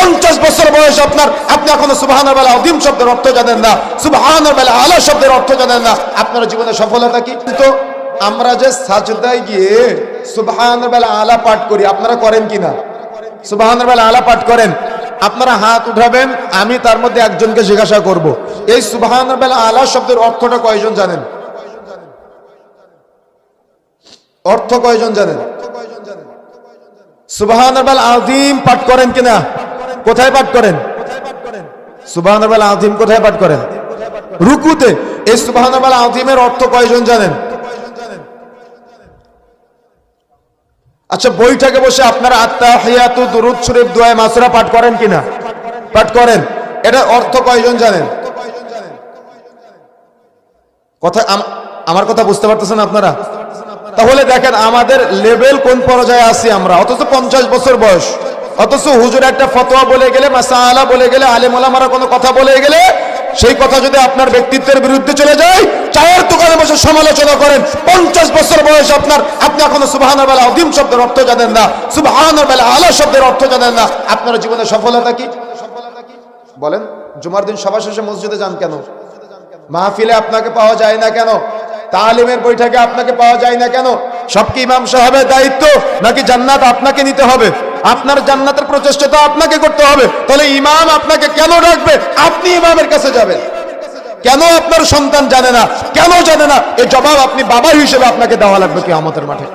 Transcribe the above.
50 বছর বয়স আপনার, আপনি এখনো সুবহানাল আযীম শব্দের অর্থ জানেন না, সুবহানাল আলা শব্দের অর্থ জানেন না, আপনার জীবনে সফলতা কি? তো আমরা যে সাজদায় গিয়ে সুবহানাল আলা পাঠ করি, আপনারা করেন কিনা? সুবহানাল আলা পাঠ করেন, আপনারা হাত উঠাবেন, আমি তার মধ্যে একজনকে জিজ্ঞাসা করব, এই সুবহানাল আলা শব্দের অর্থটা কয়জন জানেন? অর্থ কয়জন জানেন? সুবহানাল আযীম পাঠ করেন কিনা? কোথায় পাঠ করেন? সুবহানাল আযীম কোথায় পাঠ করেন? রুকুতে। এই সুবহানাল আযীমের অর্থ কয়জন জানেন? আচ্ছা, বৈঠকে বসে আপনারা আত্তাহিয়াতু, দুরূদ শরীফ, দোয়া মাসুরা পাঠ করেন কিনা? পাঠ করেন। এটা অর্থ কয়জন জানেন? কথা আমার কথা বুঝতে পারতেছেন আপনারা? তাহলে দেখেন আমাদের লেভেল কোন পর্যায়ে আছি আমরা, অথচ 50 বছর বয়স, অথচ হুজুর একটা ফতোয়া বলে গেলে, মাসালা বলে গেলে, আলেম ওলামারা কোনো কথা বলে গেলে, সেই কথা যদি আপনার ব্যক্তিত্বের বিরুদ্ধে চলে যায়, চায়ের দোকানে বসে সমালোচনা করেন। 50 বছর বয়স আপনার, আপনি এখনো সুবহানাল আযীম শব্দের অর্থ জানেন না, সুবহানাল আলা শব্দের অর্থ জানেন না, আপনার জীবনে সফলতা কি? বলেন, জুমার দিন সভা শেষে মসজিদে যান কেন? মাহফিলে আপনাকে পাওয়া যায় না কেন? তালিমের বৈঠকে আপনাকে পাওয়া যায় না কেন? সব কি ইমাম সাহেবের দায়িত্ব, নাকি জান্নাত আপনাকে নিতে হবে? আপনার জান্নাতের প্রচেষ্টা তো আপনাকে করতে হবে। তাহলে ইমাম আপনাকে কেন ডাকবে? আপনি ইমামের কাছে যাবেন কেন? আপনার সন্তান জানে না, কেন জানে না? এই জবাব আপনি বাবা হিসেবে আপনাকে দেওয়া লাগবে কিয়ামতের মাঠে।